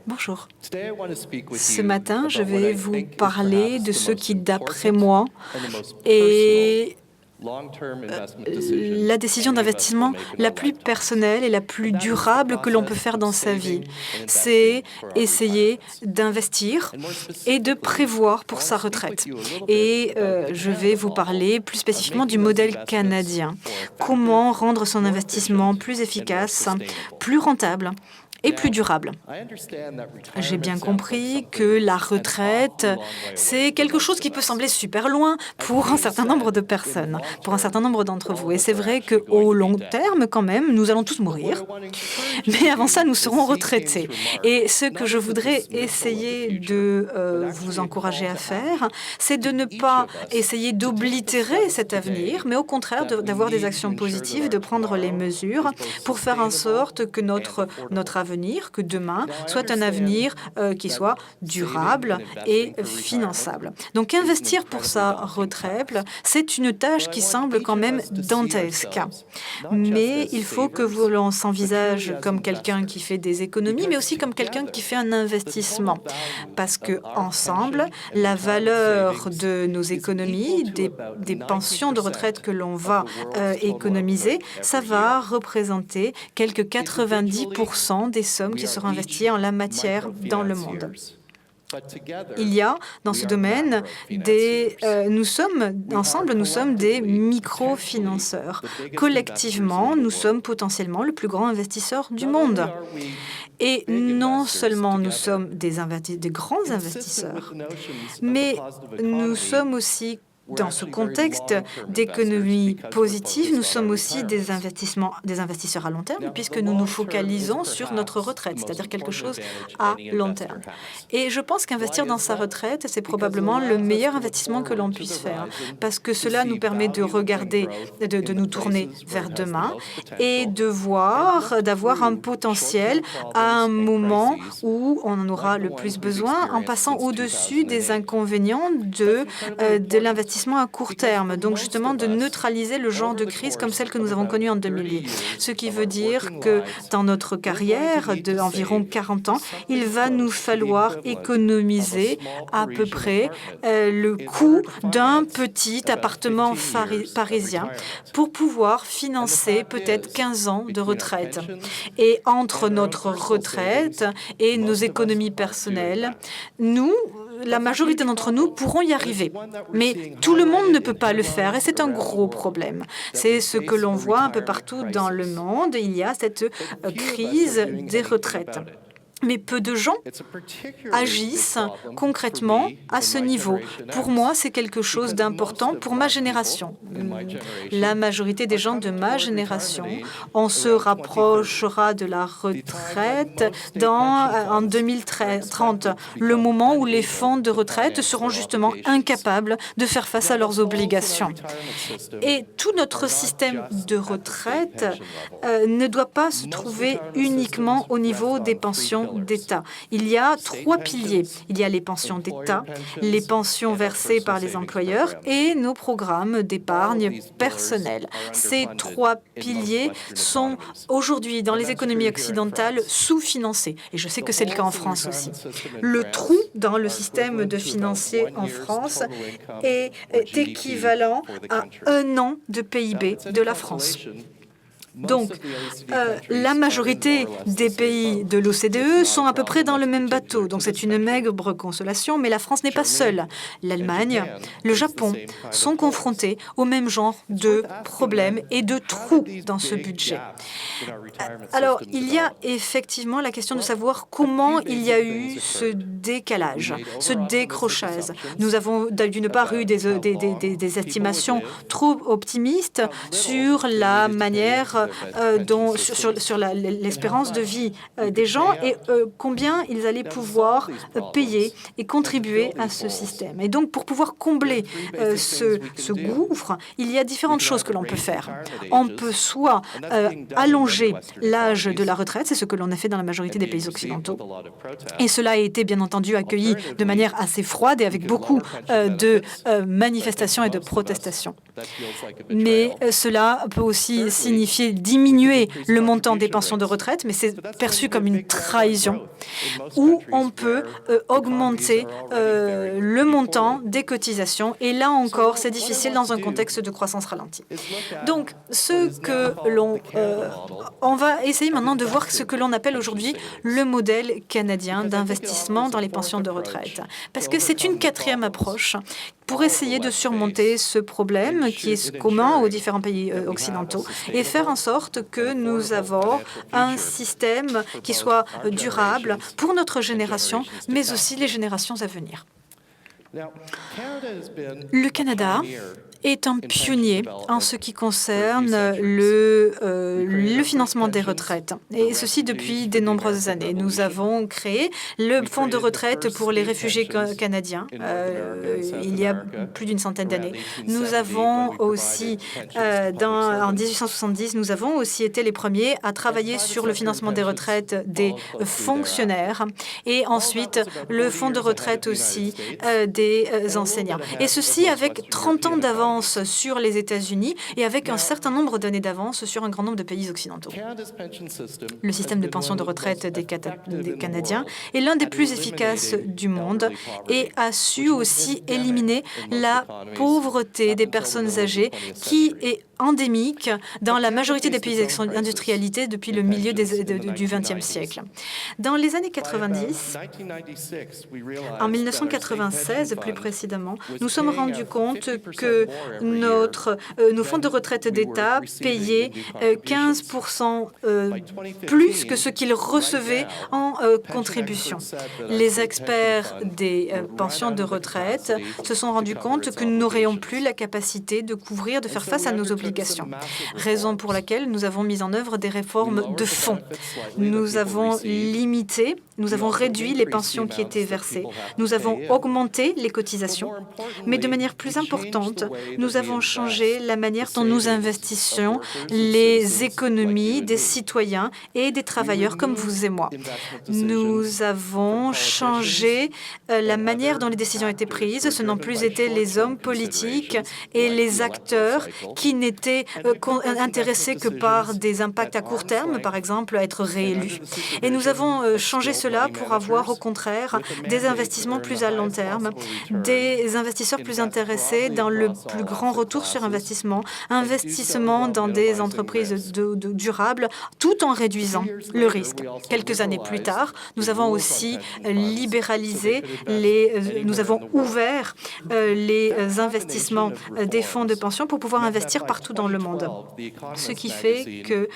Bonjour. Ce matin, je vais vous parler de ce qui, d'après moi, est la décision d'investissement la plus personnelle et la plus durable que l'on peut faire dans sa vie. C'est essayer d'investir et de prévoir pour sa retraite. Et je vais vous parler plus spécifiquement du modèle canadien. Comment rendre son investissement plus efficace, plus rentable et plus durable. J'ai bien compris que la retraite, c'est quelque chose qui peut sembler super loin pour un certain nombre de personnes, pour un certain nombre d'entre vous. Et c'est vrai qu'au long terme, quand même, nous allons tous mourir. Mais avant ça, nous serons retraités. Et ce que je voudrais essayer de vous encourager à faire, c'est de ne pas essayer d'oblitérer cet avenir, mais au contraire d'avoir des actions positives, de prendre les mesures pour faire en sorte que notre avenir, que demain soit un avenir qui soit durable et finançable. Donc investir pour sa retraite, c'est une tâche qui semble quand même dantesque. Mais il faut que l'on s'envisage comme quelqu'un qui fait des économies, mais aussi comme quelqu'un qui fait un investissement. Parce que ensemble, la valeur de nos économies, des pensions de retraite que l'on va économiser, ça va représenter quelques 90% des sommes qui seront investies en la matière dans le monde. Il y a dans ce domaine nous sommes des microfinanceurs. Collectivement, nous sommes potentiellement le plus grand investisseur du monde. Et non seulement nous sommes des grands investisseurs, mais nous sommes aussi dans ce contexte d'économie positive, nous sommes aussi des investisseurs à long terme, puisque nous nous focalisons sur notre retraite, c'est-à-dire quelque chose à long terme. Et je pense qu'investir dans sa retraite, c'est probablement le meilleur investissement que l'on puisse faire, parce que cela nous permet de regarder, de nous tourner vers demain et d'avoir un potentiel à un moment où on en aura le plus besoin, en passant au-dessus des inconvénients de l'investissement à court terme, donc justement de neutraliser le genre de crise comme celle que nous avons connue en 2008. Ce qui veut dire que dans notre carrière d'environ 40 ans, il va nous falloir économiser à peu près le coût d'un petit appartement parisien pour pouvoir financer peut-être 15 ans de retraite. Et entre notre retraite et nos économies personnelles, la majorité d'entre nous pourront y arriver. Mais tout le monde ne peut pas le faire et c'est un gros problème. C'est ce que l'on voit un peu partout dans le monde. Il y a cette crise des retraites. Mais peu de gens agissent concrètement à ce niveau. Pour moi, c'est quelque chose d'important pour ma génération. La majorité des gens de ma génération, on se rapprochera de la retraite en 2030, le moment où les fonds de retraite seront justement incapables de faire face à leurs obligations. Et tout notre système de retraite ne doit pas se trouver uniquement au niveau des pensions d'État. Il y a 3 piliers. Il y a les pensions d'État, les pensions versées par les employeurs et nos programmes d'épargne personnelle. Ces 3 piliers sont aujourd'hui, dans les économies occidentales, sous-financés. Et je sais que c'est le cas en France aussi. Le trou dans le système de financier en France est équivalent à 1 an de PIB de la France. Donc, la majorité des pays de l'OCDE sont à peu près dans le même bateau. Donc, c'est une maigre consolation, mais la France n'est pas seule. L'Allemagne, le Japon sont confrontés au même genre de problèmes et de trous dans ce budget. Alors, il y a effectivement la question de savoir comment il y a eu ce décalage, ce décrochage. Nous avons d'une part eu des estimations trop optimistes sur la manière sur l'espérance de vie des gens et combien ils allaient pouvoir payer et contribuer à ce système. Et donc, pour pouvoir combler ce gouffre, il y a différentes choses que l'on peut faire. On peut soit allonger l'âge de la retraite, c'est ce que l'on a fait dans la majorité des pays occidentaux, et cela a été bien entendu accueilli de manière assez froide et avec beaucoup de manifestations et de protestations. Mais cela peut aussi signifier fait diminuer le montant des pensions de retraite, mais c'est perçu comme une trahison, ou on peut augmenter le montant des cotisations. Et là encore, c'est difficile dans un contexte de croissance ralentie. Donc, on va essayer maintenant de voir ce que l'on appelle aujourd'hui le modèle canadien d'investissement dans les pensions de retraite. Parce que c'est une quatrième approche pour essayer de surmonter ce problème qui est commun aux différents pays occidentaux et faire en sorte que nous avons un système qui soit durable pour notre génération, mais aussi les générations à venir. Le Canada est un pionnier en ce qui concerne le financement des retraites, et ceci depuis de nombreuses années. Nous avons créé le fonds de retraite pour les réfugiés canadiens il y a plus d'une centaine d'années. Nous avons aussi, en 1870, nous avons aussi été les premiers à travailler sur le financement des retraites des fonctionnaires, et ensuite le fonds de retraite aussi des enseignants. Et ceci avec 30 ans d'avance sur les États-Unis et avec un certain nombre d'années d'avance sur un grand nombre de pays occidentaux. Le système de pension de retraite des Canadiens est l'un des plus efficaces du monde et a su aussi éliminer la pauvreté des personnes âgées qui est endémique dans la majorité des pays industrialisés depuis le milieu du XXe siècle. Dans les années 90, en 1996 plus précisément, nous sommes rendus compte que nos fonds de retraite d'État payaient 15% plus que ce qu'ils recevaient en contribution. Les experts des pensions de retraite se sont rendus compte que nous n'aurions plus la capacité de couvrir, de faire face à nos obligations. Raison pour laquelle nous avons mis en œuvre des réformes de fond. Nous avons réduit les pensions qui étaient versées. Nous avons augmenté les cotisations, mais de manière plus importante, nous avons changé la manière dont nous investissions les économies des citoyens et des travailleurs comme vous et moi. Nous avons changé la manière dont les décisions étaient prises. Ce n'ont plus été les hommes politiques et les acteurs qui n'étaient intéressés que par des impacts à court terme, par exemple, à être réélus. Et nous avons changé cela pour avoir, au contraire, des investissements plus à long terme, des investisseurs plus intéressés dans le plus grand retour sur investissement dans des entreprises durables, tout en réduisant le risque. Quelques années plus tard, nous avons aussi libéralisé, nous avons ouvert les investissements des fonds de pension pour pouvoir investir partout dans le monde. Ce qui fait que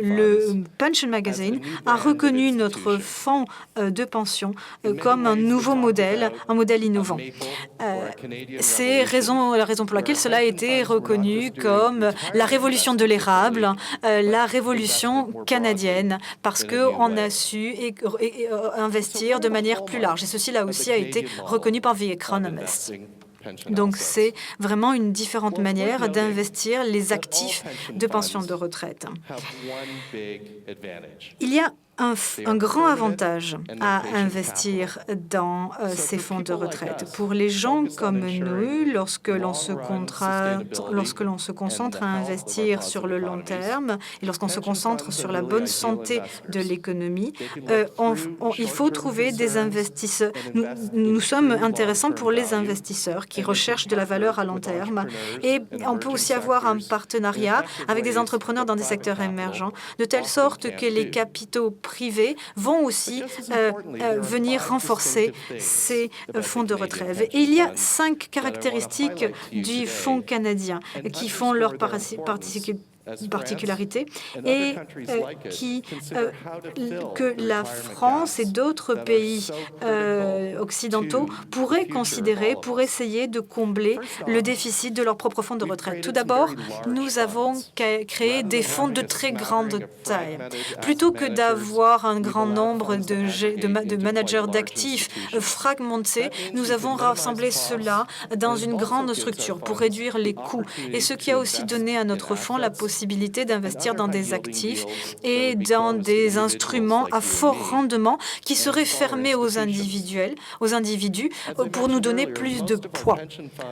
le Pension Magazine a reconnu notre fonds de pension comme un nouveau modèle, un modèle innovant. C'est la raison pour laquelle cela a été reconnu comme la révolution de l'érable, la révolution canadienne, parce qu'on a su investir de manière plus large. Et ceci, là aussi, a été reconnu par The Economist. Donc, c'est vraiment une différente manière d'investir les actifs de pension de retraite. Il y a un grand avantage à investir dans ces fonds de retraite. Pour les gens comme nous, lorsque l'on se concentre à investir sur le long terme et lorsqu'on se concentre sur la bonne santé de l'économie, il faut trouver des investisseurs. Nous sommes intéressants pour les investisseurs qui recherchent de la valeur à long terme, et on peut aussi avoir un partenariat avec des entrepreneurs dans des secteurs émergents, de telle sorte que les capitaux privés vont aussi venir renforcer ces fonds de retraite. Et il y a 5 caractéristiques du fonds canadien qui font leur particularité et que la France et d'autres pays occidentaux pourraient considérer pour essayer de combler le déficit de leur propre fonds de retraite. Tout d'abord, nous avons créé des fonds de très grande taille. Plutôt que d'avoir un grand nombre de managers d'actifs fragmentés, nous avons rassemblé cela dans une grande structure pour réduire les coûts. Et ce qui a aussi donné à notre fonds la possibilité possibilité d'investir dans des actifs et dans des instruments à fort rendement qui seraient fermés aux individus pour nous donner plus de poids.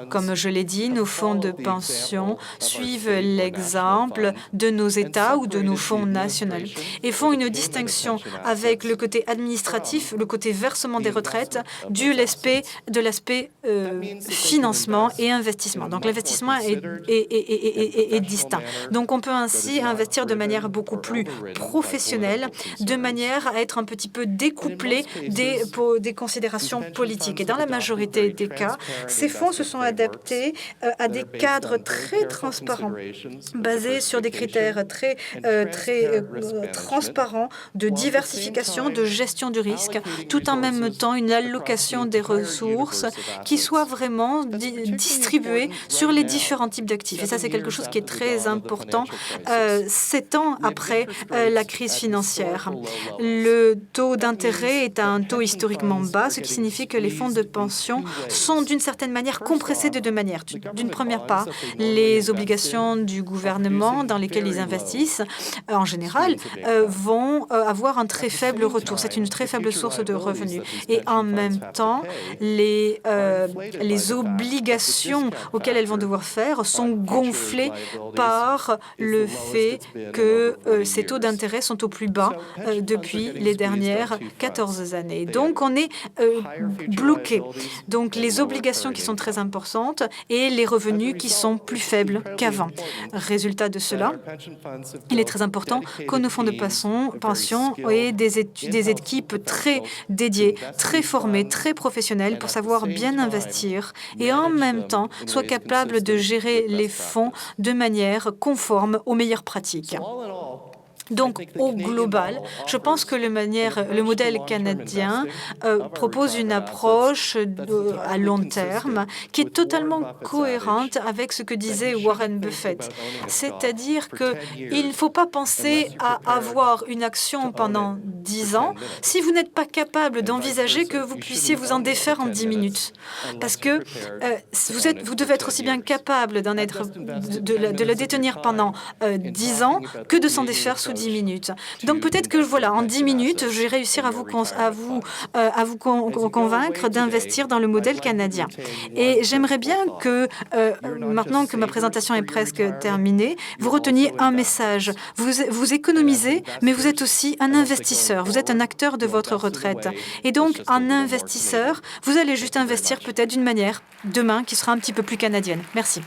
Comme je l'ai dit, nos fonds de pension suivent l'exemple de nos États ou de nos fonds nationaux et font une distinction avec le côté administratif, le côté versement des retraites, de l'aspect financement et investissement. Donc l'investissement est distinct. Donc on peut ainsi investir de manière beaucoup plus professionnelle, de manière à être un petit peu découplé des considérations politiques. Et dans la majorité des cas, ces fonds se sont adaptés à des cadres très transparents, basés sur des critères très transparents de diversification, de gestion du risque, tout en même temps une allocation des ressources qui soit vraiment distribuée sur les différents types d'actifs. Et ça, c'est quelque chose qui est très important 7 ans après la crise financière. Le taux d'intérêt est à un taux historiquement bas, ce qui signifie que les fonds de pension sont d'une certaine manière compressés de deux manières. D'une première part, les obligations du gouvernement dans lesquelles ils investissent, en général, vont avoir un très faible retour. C'est une très faible source de revenus. Et en même temps, les obligations auxquelles elles vont devoir faire sont gonflées par le fait que ces taux d'intérêt sont au plus bas depuis les dernières 14 années. Donc, on est bloqué. Donc, les obligations qui sont très importantes et les revenus qui sont plus faibles qu'avant. Résultat de cela, il est très important que nos fonds de pension aient des équipes très dédiées, très formées, très professionnelles pour savoir bien investir et en même temps soient capables de gérer les fonds de manière conforme aux meilleures pratiques. Donc, au global, je pense que le modèle canadien propose une approche à long terme qui est totalement cohérente avec ce que disait Warren Buffett. C'est-à-dire qu'il ne faut pas penser à avoir une action pendant 10 ans si vous n'êtes pas capable d'envisager que vous puissiez vous en défaire en 10 minutes. Parce que vous devez être aussi bien capable de le détenir pendant 10 ans que de s'en défaire sous 10 minutes. Donc peut-être que voilà, en 10 minutes, je vais réussir à vous convaincre d'investir dans le modèle canadien. Et j'aimerais bien que, maintenant que ma présentation est presque terminée, vous reteniez un message. Vous économisez, mais vous êtes aussi un investisseur. Vous êtes un acteur de votre retraite. Et donc, un investisseur, vous allez juste investir peut-être d'une manière, demain, qui sera un petit peu plus canadienne. Merci.